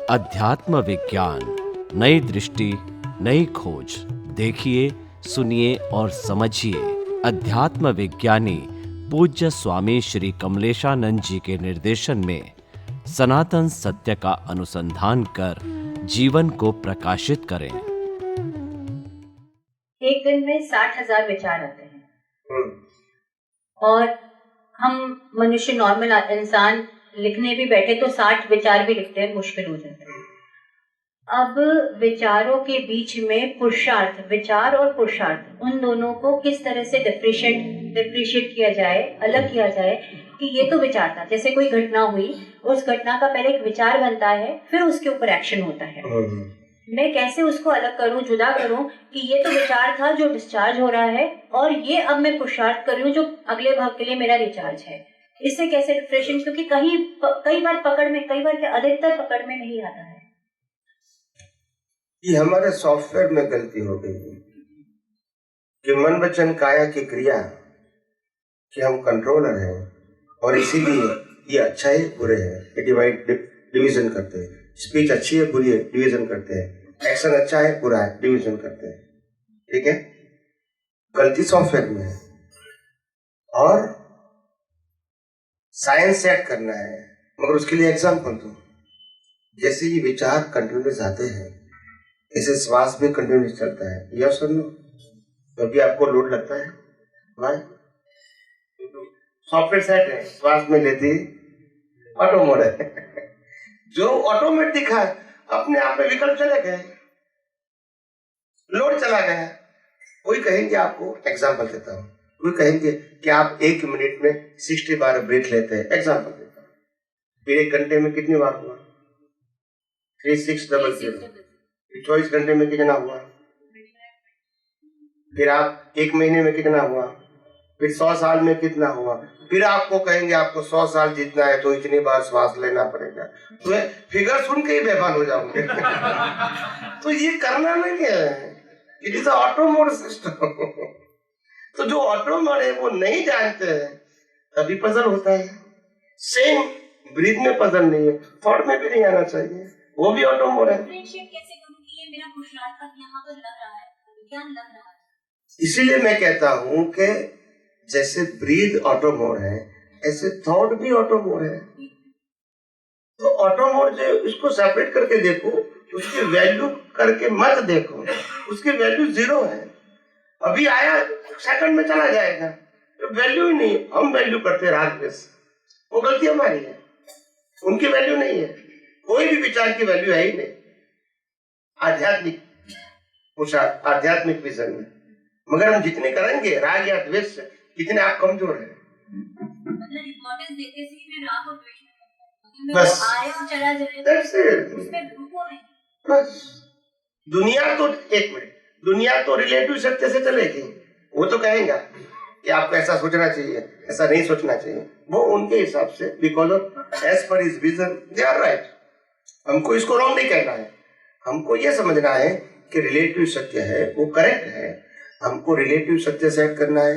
अध्यात्म विज्ञान, नई दृष्टि, नई खोज। देखिए, सुनिए और समझिए। अध्यात्म विज्ञानी पूज्य स्वामी श्री कमलेशानंद जी के निर्देशन में सनातन सत्य का अनुसंधान कर जीवन को प्रकाशित करें। एक दिन में 60,000 विचार आते हैं और हम मनुष्य नॉर्मल इंसान लिखने भी बैठे तो 60 विचार भी लिखते हैं, मुश्किल हो जाता है। अब विचारों के बीच में पुरुषार्थ, विचार और पुरुषार्थ, उन दोनों को किस तरह से डिफ्रेंशिएट किया जाए, अलग किया जाए कि ये तो विचार था, जैसे कोई घटना हुई, उस घटना का पहले एक विचार बनता है, फिर उसके ऊपर एक्शन होता है। मैं कैसे उसको अलग करूं, जुदा करूं कि ये तो विचार था जो डिस्चार्ज हो रहा है और ये अब मैं पुरुषार्थ कर रही हूँ जो अगले भाग के लिए मेरा रिचार्ज है। इससे कैसे डिफ्रेंशिएशन, क्योंकि कई बार पकड़ में, कई बार क्या अधिकतर पकड़ में नहीं आता है। ये हमारे सॉफ्टवेयर में गलती हो गई है कि मन वचन काया की क्रिया कि हम कंट्रोलर हैं और इसीलिए ये अच्छा है बुरे है, ये डिवीजन करते हैं। स्पीच अच्छी है बुरी है, डिवीजन करते हैं। एक्शन अच्छा है बुरा है, डिवीजन करते हैं। ठीक है, गलती सॉफ्टवेयर में है और साइंस सेट करना है। मगर उसके लिए एग्जाम्पल दो। जैसे ये विचार कंटिन्यूस आते हैं, ऐसे श्वास भी कंटिन्यूस चलता है। यह सुन लो, कभी आपको लोड लगता है? भाई सॉफ्टवेयर सेट है, श्वास में लेती ऑटो मोड है। जो ऑटोमेटिक है, अपने आप में विकल्प चले गए, लोड चला गया। कोई कहेंगे, आपको एग्जाम्पल देता हूँ, कोई कहेंगे कि आप 1 मिनट में 60 बार ब्रेथ लेते हैं। एग्जाम्पल देता हूँ, फिर 1 घंटे में कितनी बार हुआ? 3600। 24 घंटे में कितना हुआ? फिर आप 1 महीने में कितना हुआ? फिर 100 साल में कितना हुआ? फिर आपको कहेंगे आपको 100 साल जीतना है तो इतनी बार श्वास लेना पड़ेगा। तो फिगर सुन के ही बेभान हो जाओगे। तो ये करना नहीं है, it is auto mode system. तो जो ऑटो मोड है वो नहीं जानते हैं, तभी पजल होता है। सेम ब्रीथ में पजल नहीं है, थॉट में भी नहीं आना चाहिए, वो भी ऑटो मोड है। इसीलिए मैं कहता हूँ कि जैसे ब्रीथ ऑटो मोड है, ऐसे थॉट भी ऑटो मोड है। तो ऑटो मोड जो इसको सेपरेट करके देखो, उसकी वैल्यू करके मत देखो, उसकी वैल्यू 0 है। अभी आया, सेकंड में चला जाएगा, तो वैल्यू ही नहीं। हम वैल्यू करते हैं राग द्वेष, वो गलती हमारी है, उनकी वैल्यू नहीं है। कोई भी विचार की वैल्यू है ही नहीं आध्यात्मिक विजन में। मगर हम जितने करेंगे राग या द्वेष से, कितने आप कमजोर हैं। बस बस दुनिया तो, एक मिनट, दुनिया तो रिलेटिव सत्य से चलेगी। वो तो कहेगा कि आपको ऐसा सोचना चाहिए, ऐसा नहीं सोचना चाहिए, वो उनके हिसाब से, because of as per his vision they are right. हमको इसको रॉन्ग नहीं कहना है, हमको ये समझना है कि रिलेटिव सत्य है वो करेक्ट है। हमको रिलेटिव सत्य सेट करना है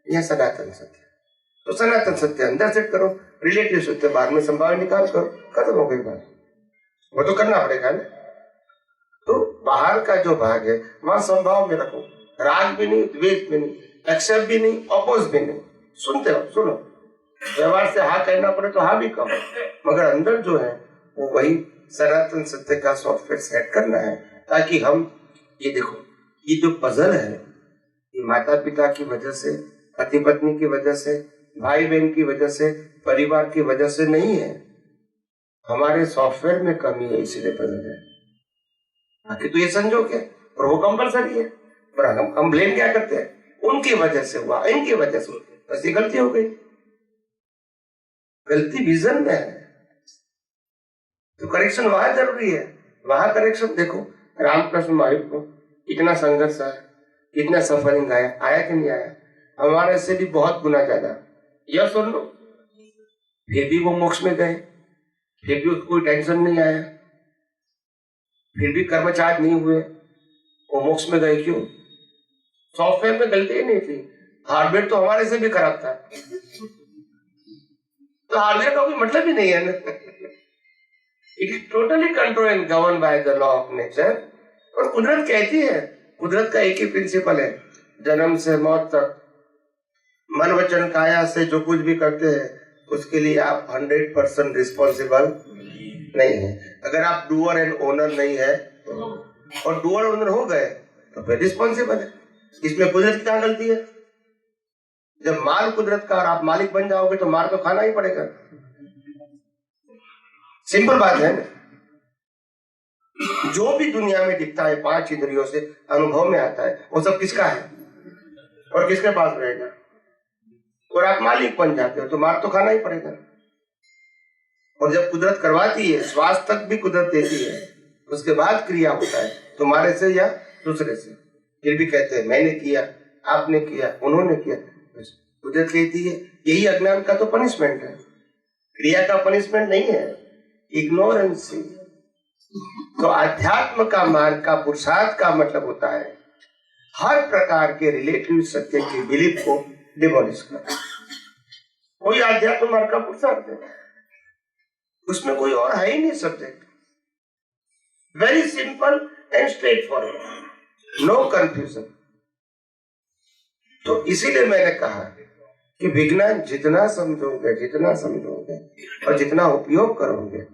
या सनातन सत्य। तो सनातन सत्य अंदर सेट करो, रिलेटिव सत्य बाहर में संभावना निकाल करो, खत्म हो गई बात। वो तो करना पड़ेगा ना। तो बाहर का जो भाग है वहां संभाव में रखो, राग भी नहीं, द्वेष भी नहीं, एक्सेप्ट भी नहीं, अपोज भी नहीं। सुनते हो, सुनो। व्यवहार से हाँ कहना पड़े तो हाँ भी कहो, मगर अंदर जो है वो वही सनातन सत्य का सॉफ्टवेयर सेट करना है, ताकि हम ये देखो, ये जो पजल है, ये माता पिता की वजह से, पति पत्नी की वजह से, भाई बहन की वजह से, परिवार की वजह से नहीं है, हमारे सॉफ्टवेयर में कमी है, इसीलिए पजल है। बाकी तो ये संजोग है और वो कंपलसरी है, पर हम ब्लेम क्या करते हैं? उनकी वजह से हुआ, इनकी वजह से हुआ, बस ये गलती हो गई। गलती विजन में है, तो करेक्शन वहां जरूरी है। वहां करेक्शन देखो, रामकृष्ण महावीर को कितना संघर्ष आया, कितना सफरिंग आया कि नहीं आया? हमारे से भी बहुत गुना ज्यादा। यह सुन लो, फिर भी वो मोक्ष में गए, फिर भी उसको कोई टेंशन नहीं आया, फिर भी कर्मचारी नहीं हुए, वो मोक्ष में गए। क्यों? सॉफ्टवेयर में गलती ही नहीं थी, हार्डवेयर तो हमारे से भी खराब था। तो हार्डवेयर का कोई मतलब ही नहीं है ना। It is totally control and govern by the law of nature. और कुदरत कहती है, कुदरत का एक ही प्रिंसिपल है, जन्म से मौत तक मन वचन काया से जो कुछ भी करते हैं उसके लिए आप 100% रिस्पॉन्सिबल नहीं है। अगर आप डूअर एंड ओनर नहीं है और डूअर ओनर हो गए तो फिर रिस्पॉन्सिबल है। इसमें कुदरत की क्या गलती है? जब माल कुदरत का और आप मालिक बन जाओगे तो मार तो खाना ही पड़ेगा। सिंपल बात है ना। जो भी दुनिया में दिखता है 5 इंद्रियों से अनुभव में आता है वो सब किसका है और किसके पास रहेगा? और आप मालिक बन जाते हो तो मार तो खाना ही पड़ेगा। और जब कुदरत करवाती है, श्वास तक भी कुदरत देती है, उसके बाद क्रिया होता है तुम्हारे से या दूसरे से, फिर भी कहते हैं मैंने किया, आपने किया, उन्होंने किया। कुदरत कहती है यही अज्ञान का तो पनिशमेंट है, क्रिया का पनिशमेंट नहीं है, इग्नोरेंस। तो अध्यात्म का मार्ग का पुरुषार्थ का मतलब होता है हर प्रकार के रिलेटिव सत्य की बिलीफ को डिमोलिश करना। कोई आध्यात्म मार्ग का पुरुषार्थ है, उसमें कोई और है ही नहीं subject. Very simple and straight forward, no confusion. तो इसीलिए मैंने कहा कि विज्ञान जितना समझोगे और जितना उपयोग करोगे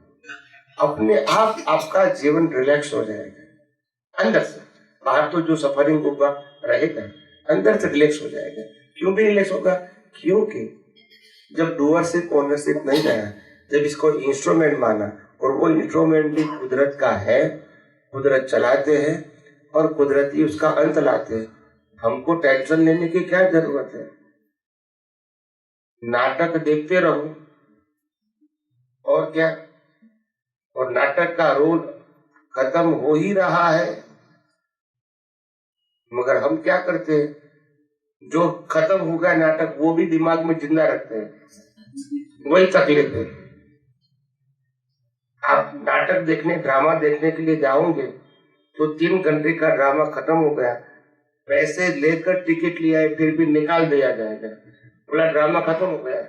अपने आप आपका जीवन रिलैक्स हो जाएगा अंदर से। बाहर तो जो सफरिंग होगा रहेगा, अंदर से रिलैक्स हो जाएगा। क्यों भी रिलैक्स होगा? क्योंकि जब डूअरशिप ओनरशिप नहीं रहा, जब इसको इंस्ट्रूमेंट माना और वो इंस्ट्रूमेंट भी कुदरत का है, कुदरत चलाते हैं और कुदरत ही उसका अंत लाते हैं, हमको टेंशन लेने की क्या जरूरत है? नाटक देखते रहो और क्या, और नाटक का रोल खत्म हो ही रहा है, मगर हम क्या करते हैं? जो खत्म हो गया नाटक वो भी दिमाग में जिंदा रखते हैं। वही तकलीफ है। आप नाटक देखने, ड्रामा देखने के लिए जाओगे तो 3 घंटे का ड्रामा खत्म हो गया, पैसे लेकर टिकट लिया है फिर भी निकाल दिया जाएगा, बोला ड्रामा खत्म हो गया।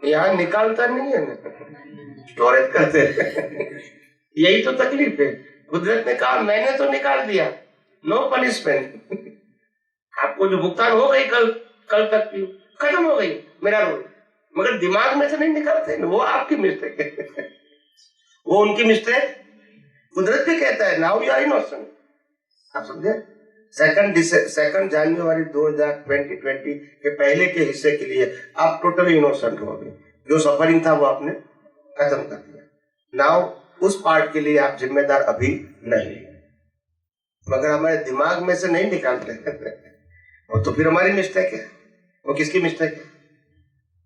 यहाँ निकालता नहीं है ना, स्टोरेज करते यही तो तकलीफ है। कुदरत ने कहा मैंने तो निकाल दिया, नो पनिशमेंट। आपको जो भुगतान हो गई कल तक की खत्म हो गई मेरा रोल, मगर दिमाग में से नहीं निकालते, वो आपकी मिस्टेक है। वो उनकी मिस्टेक। कुदरत भी कहता है नाउ यू आर इनोसेंट। आप समझे? 2 जनवरी 2020 के पहले के हिस्से के लिए आप टोटली इनोसेंट हो गए। जो सफरिंग था वो आपने खत्म कर दिया। नाउ उस पार्ट के लिए आप जिम्मेदार अभी नहीं, मगर हमारे दिमाग में से नहीं निकालते और तो फिर हमारी मिस्टेक है। वो किसकी मिस्टेक है?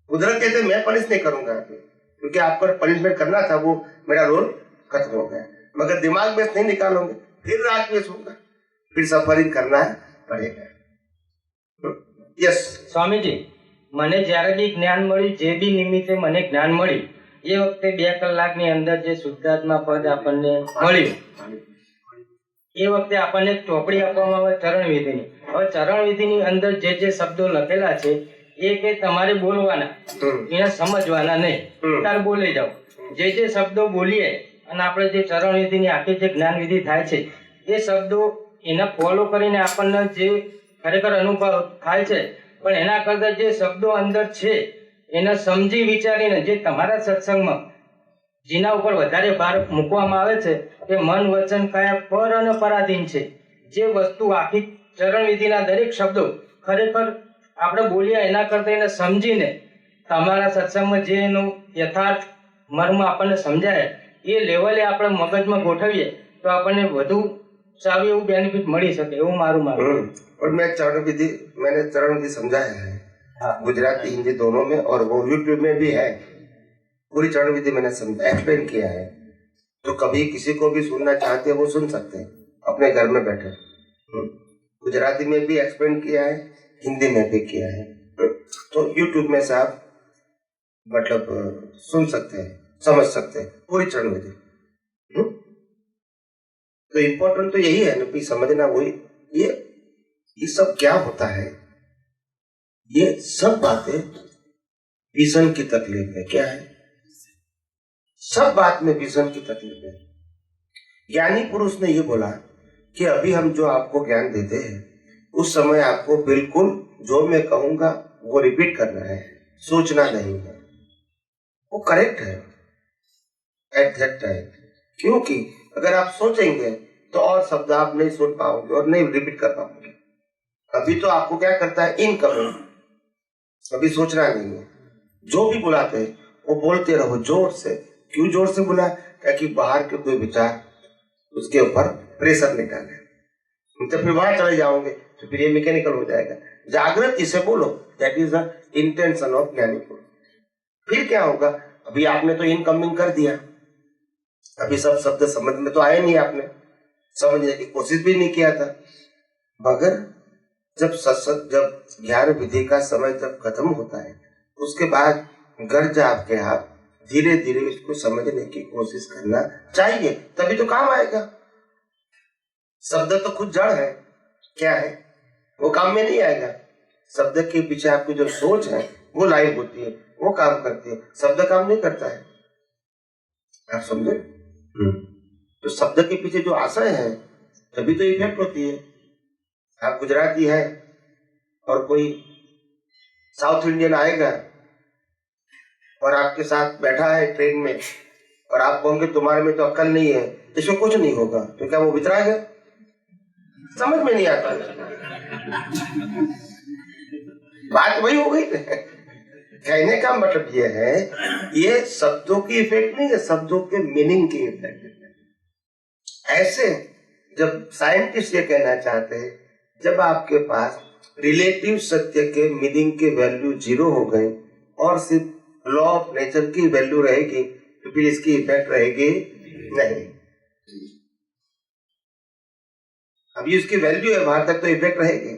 कुदरत कहते मैं पनिश नहीं करूंगा क्योंकि आपको पनिशमेंट करना था, वो मेरा रोल खत्म हो गया, मगर दिमाग में से नहीं निकालोगे फिर रात में होगा, फिर सफरिंग करना पड़ेगा। यस स्वामी जी, મને જ્યારે બી જ્ઞાન મળ્યું, જે બી નિમિત્તે મને જ્ઞાન મળ્યું, એ વખતે 2 કલાકની અંદર જે શુદ્ધાત્મા પદ આપણને મળ્યું, એ વખતે આપણને એક ચોપડી આપવામાં આવે ચરણ વિધિની. હવે ચરણ વિધિની અંદર જે જે શબ્દો લખેલા છે એ કે તમારે બોલવાના, એને સમજવાના નહીં, તાર બોલી જાઓ. જે જે શબ્દો બોલીએ અને આપણે જે ચરણ વિધિની આખી જે જ્ઞાન વિધિ થાય છે એ શબ્દો એને ફોલો કરીને આપણને જે ખરેખર અનુભવ થાય છે, પણ એના કરતા જે શબ્દો અંદર છે એને સમજી વિચારીને જે તમારા સત્સંગમાં જેના ઉપર વધારે ભાર મૂકવામાં આવે છે કે મન વચન કાયા પર અને પરાધીન છે, જે વસ્તુ આખી ચરણ વિધિના દરેક શબ્દો ખરેખર આપણે બોલીએ એના કરતા એને સમજીને તમારા સત્સંગમાં જે એનું યથાર્થ મર્મ આપણને સમજાય એ લેવલે આપણે મગજમાં ગોઠવીએ તો આપણને વધુ સારું એવું બેનિફિટ મળી શકે એવું મારું માનવું. और मैंने चरण विधि समझाया है, गुजराती हिंदी दोनों में, और वो यूट्यूब में भी है। पूरी चरण विधि मैंने समझा एक्सप्लेन किया है, तो कभी किसी को भी सुनना चाहते हैं वो सुन सकते हैं अपने घर में बैठे। गुजराती में भी एक्सप्लेन किया है, हिंदी में भी किया है, तो यूट्यूब में से आप मतलब सुन सकते हैं, समझ सकते हैं पूरी चरण विधि। तो इम्पोर्टेंट तो यही है ना कि समझना, वही ये सब क्या होता है, ये सब बातें विजन की तकलीफ है। क्या है? सब बात में विजन की तकलीफ है। ज्ञानी पुरुष ने ये बोला कि अभी हम जो आपको ज्ञान देते हैं उस समय आपको बिल्कुल जो मैं कहूंगा वो रिपीट करना है, सोचना नहीं है। वो करेक्ट है एट दैट टाइम, क्योंकि अगर आप सोचेंगे तो और शब्द आप नहीं सुन पाओगे और नहीं रिपीट कर पाओगे। अभी तो आपको क्या करता है, इनकमिंग, अभी सोचना नहीं है। जो भी बुलाते हैं वो बोलते रहो जोर से। क्यों जोर से बुला, ताकि बाहर के कोई विचार उसके ऊपर प्रेशर नहीं डाले, तो फिर वहां चले जाओगे तो फिर ये मैकेनिकल हो जाएगा। जागृत इसे बोलो, that is the intention of ज्ञानी पुरुष। फिर क्या होगा, अभी आपने तो इनकमिंग कर दिया, अभी सब शब्द समझ में तो आए नहीं, आपने समझने की कोशिश भी नहीं किया था, मगर जब ज्ञान विधि का समय जब खत्म होता है उसके बाद गर्ज आपके हाथ धीरे धीरे इसको समझने की कोशिश करना चाहिए, तभी तो काम आएगा। शब्द तो खुद जड़ है, क्या है, वो काम में नहीं आएगा। शब्द के पीछे आपकी जो सोच है वो लाइव होती है, वो काम करती है, शब्द काम नहीं करता है। आप समझे? तो शब्द के पीछे जो आशय है तभी तो इफेक्ट होती है। आप गुजराती है और कोई साउथ इंडियन आएगा और आपके साथ बैठा है ट्रेन में और आप कहोगे तुम्हारे में तो अक्ल नहीं है, इसमें कुछ नहीं होगा, तो क्या वो वितराग है? समझ में नहीं आता। बात वही हो गई। कहने का मतलब ये है, ये शब्दों की इफेक्ट नहीं है, शब्दों के मीनिंग की इफेक्ट है। ऐसे जब साइंटिस्ट ये कहना चाहते हैं, जब आपके पास रिलेटिव सत्य के मीनिंग के वैल्यू 0 हो गए और सिर्फ लॉ ऑफ नेचर की वैल्यू रहेगी, तो फिर इसकी इफेक्ट रहेगी नहीं। अभी उसकी वैल्यू है, वहां तक तो इफेक्ट रहेगी।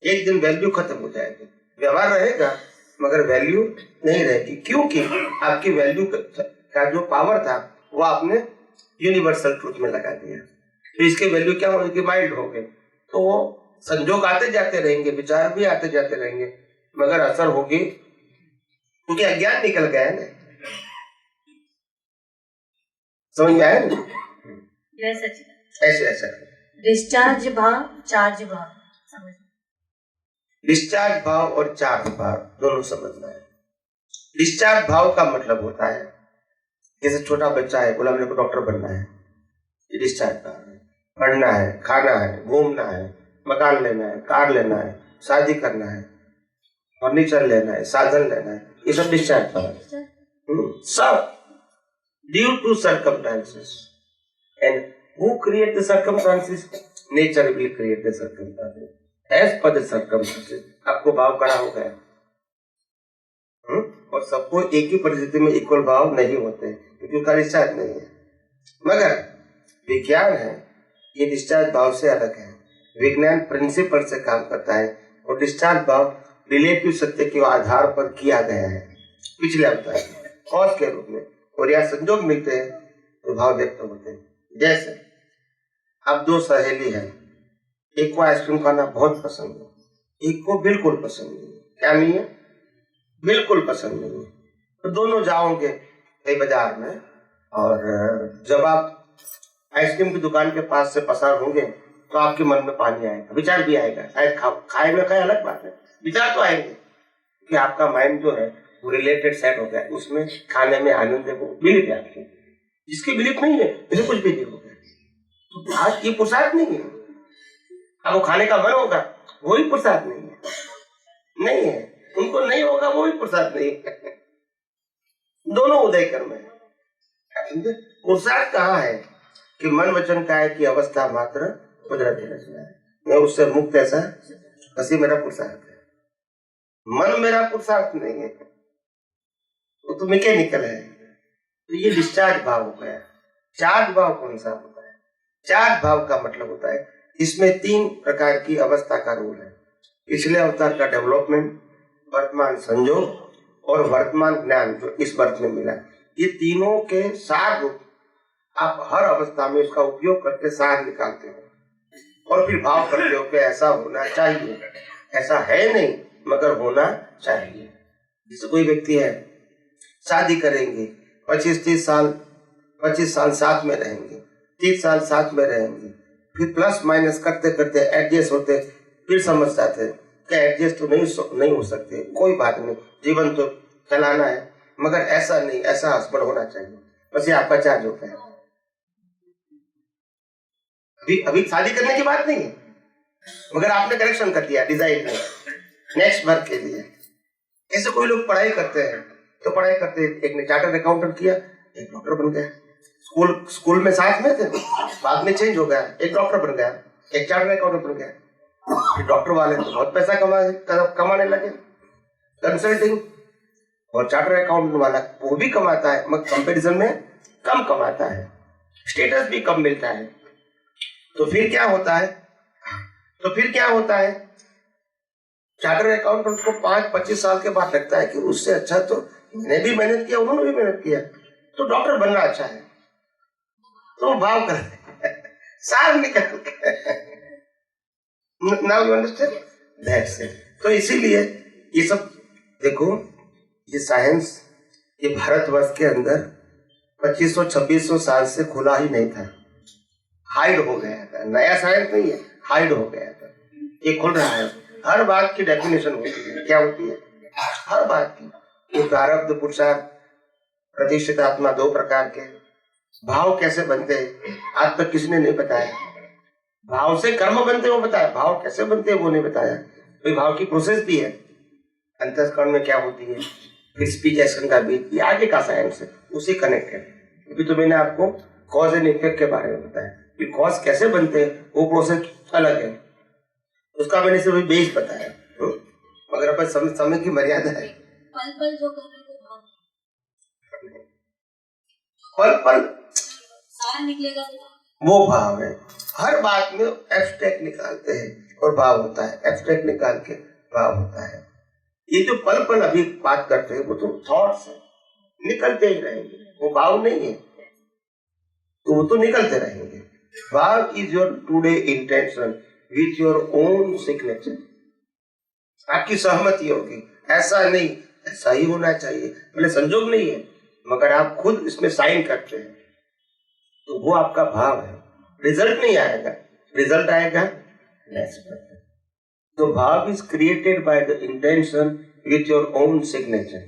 एक दिन वैल्यू खत्म हो जाएगी, व्यवहार रहेगा मगर वैल्यू नहीं रहेगी, क्योंकि आपकी वैल्यू का जो पावर था वो आपने यूनिवर्सल ट्रूथ में लगा दिया। तो इसके वैल्यू क्या होगी, माइल्ड हो गए, तो वो संजोग आते जाते रहेंगे, विचार भी आते जाते रहेंगे, मगर असर होगी क्योंकि अज्ञान निकल गया है ना। समझ में आया ना? ऐसे ऐसा डिस्चार्ज भाव, चार्ज भाव समझ। डिस्चार्ज भाव और चार्ज भाव दोनों समझना है। डिस्चार्ज भाव का मतलब होता है, जैसे छोटा बच्चा है, बोला मेरे को डॉक्टर बनना है, ये डिस्चार्ज भाव है। पढ़ना है, खाना है, घूमना है, मकान लेना है, कार लेना है, शादी करना है, फर्नीचर लेना है, साधन लेना है, ये सब डिस्चार्ज भाव है। सब due to circumstances, and who create the circumstances? Nature will create the circumstances. As per the circumstances, आपको भाव कड़ा हो गया। और सबको एक ही परिस्थिति में इक्वल भाव नहीं होते, क्योंकि उसका डिस्चार्ज नहीं है। मगर विज्ञान है, ये डिस्चार्ज भाव से अलग है। विज्ञान प्रिंसिपल से काम करता है और डिस्चार्ज भाव रिलेटिव सत्य के आधार पर किया गया है, पिछले अवतार में कॉज के रूप में, और यहाँ संजोग मिलते हैं तो भाव व्यक्त होते हैं। जैसे अब दो सहेली है, एक को आइसक्रीम खाना बहुत पसंद है, एक को बिल्कुल पसंद नहीं है। क्या नहीं है? बिल्कुल पसंद नहीं है। तो दोनों जाओगे कहीं बाजार में, और जब आप आइसक्रीम की दुकान के पास से पसार होंगे तो आपके मन में पानी आएगा, विचार भी आएगा। शायद खाए ना खाए अलग बात है, विचार तो आएंगे कि आपका माइंड जो है वो रिलेटेड सेट हो गया, उसमें खाने में आनंद है, वो बिलीफ है आपकी। जिसकी बिलीफ नहीं है उसे कुछ भी नहीं होगा। तो आज ये पुरुषार्थ नहीं है। अब वो खाने का मन होगा, वही पुरुषार्थ नहीं है, नहीं है। उनको नहीं होगा, वो भी पुरुषार्थ नहीं है। दोनों उदय कर्म है। पुरुषार्थ कहाँ है कि मन वचन काय की अवस्था मात्र कुदरती रचना है, मैं उससे मुक्त ऐसा बसी मेरा पुरुषार्थ है। मन मेरा पुरुषार्थ नहीं है, वो तो मैकेनिकल है। तो ये डिस्चार्ज भाव हो गया। चार्ज भाव कौन सा होता है? चार्ज भाव का मतलब होता है इसमें 3 प्रकार की अवस्था का रोल है। पिछले अवतार का डेवलपमेंट, वर्तमान संयोग और वर्तमान ज्ञान जो इस वर्ष में मिला, ये तीनों के सार रूप आप हर अवस्था में उसका उपयोग करके सार निकालते हो और फिर भाव करते हो कि ऐसा होना चाहिए। ऐसा है नहीं मगर होना चाहिए। जैसे कोई व्यक्ति है, शादी करेंगे, 25 साल साथ में रहेंगे, 30 साल साथ में रहेंगे, फिर प्लस माइनस करते करते एडजस्ट होते, फिर समझ जाते कि एडजस्ट तो नहीं हो सकते, कोई बात नहीं, जीवन तो चलाना है, मगर ऐसा नहीं, ऐसा हस्बैंड होना चाहिए, बस ये आपका चार्ज होता है। अभी शादी करने की बात नहीं है, मगर आपने करेक्शन कर दिया डिजाइन में नेक्स्ट वर्क के लिए। ऐसे कोई लोग पढ़ाई करते हैं तो पढ़ाई करते, एक ने चार्टर्ड अकाउंटेंट किया, एक डॉक्टर बन गया। स्कूल में साथ में थे, बाद में चेंज हो गया, एक डॉक्टर बन गया, एक चार्टर्ड अकाउंटेंट बन गया। डॉक्टर वाले तो बहुत पैसा कमाने लगे, कंसल्टिंग, और चार्टर्ड अकाउंटेंट वाला वो भी कमाता है मगर कंपैरिजन में कम कमाता है, स्टेटस भी कम मिलता है। तो फिर क्या होता है, चार्टर्ड अकाउंटेंट को 5-25 साल के बाद लगता है कि उससे अच्छा तो मैंने भी मेहनत किया, उन्होंने भी मेहनत किया, तो डॉक्टर बनना अच्छा है, तो भाव करते हैं, साल निकल now you understand that's it. तो इसीलिए ये सब देखो, ये साइंस ये भारतवर्ष के अंदर 2500-2600 साल से खुला ही नहीं था, हाइड हो गया था। नया साइंस नहीं है, हाइड हो गया था, ये खुल रहा है। हर बात की डेफिनेशन होती है, क्या होती है हर बात की। ये प्रारब्ध पुरुषार्थ प्रतिष्ठित आत्मा 2 प्रकार के, भाव कैसे बनते हैं आज तक किसी ने नहीं बताया। भाव से कर्म बनते वो बताया, भाव कैसे बनते हैं वो नहीं बताया। तो भाव की प्रोसेस भी है, अंतःकरण में क्या होती है, फिर स्पीच एक्शन का बीच, ये आगे का साइंस है, उसी कनेक्टेड। अभी तो मैंने आपको कॉज एंड इफेक्ट के बारे में बताया कि कॉज कैसे बनते हैं, वो प्रोसेस अलग है, उसका मैंने सिर्फ बेस बताया, मगर अपन समय की मर्यादा है। पल पल जो कर रहे हो पल सार निकलेगा वो भाव है। हर बात में एब्स्ट्रैक्ट निकालते हैं और भाव होता है, एब्स्ट्रैक्ट निकाल के भाव होता है। ये जो पल पल अभी बात करते हैं वो तो थॉट्स है, निकलते ही रहेंगे, वो भाव नहीं है, तो वो तो निकलते रहेंगे। भाव is your today intention with your own signature. आपकी सहमति होगी, ऐसा नहीं ऐसा ही होना चाहिए, पहले संजोग नहीं है, मगर आप खुद इसमें साइन करते हैं, तो वो आपका भाव है। रिजल्ट नहीं आएगा, रिजल्ट आएगा नेक्स्ट। तो भाव is created by the intention with your own signature.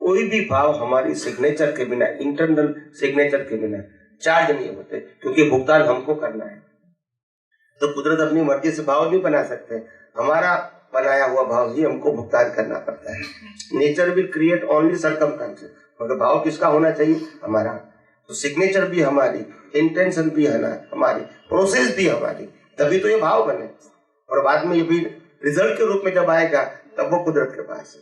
कोई भी भाव हमारी सिग्नेचर के बिना, इंटरनल सिग्नेचर के बिना चार्ज नहीं होते, क्योंकि भुगतान हमको करना है। तो कुदरत अपनी मर्जी से भाव नहीं बना सकते, हमारा बनाया हुआ भाव ही हमको भुगतान करना पड़ता है। Nature will create only circumstances, मगर भाव किसका होना चाहिए, हमारा। तो सिग्नेचर भी हमारी, इंटेंशन भी है ना हमारी, प्रोसेस भी हमारी, तभी तो ये भाव बने। और बाद में ये भी रिजल्ट के रूप में जब आएगा तब वो कुदरत के पास है।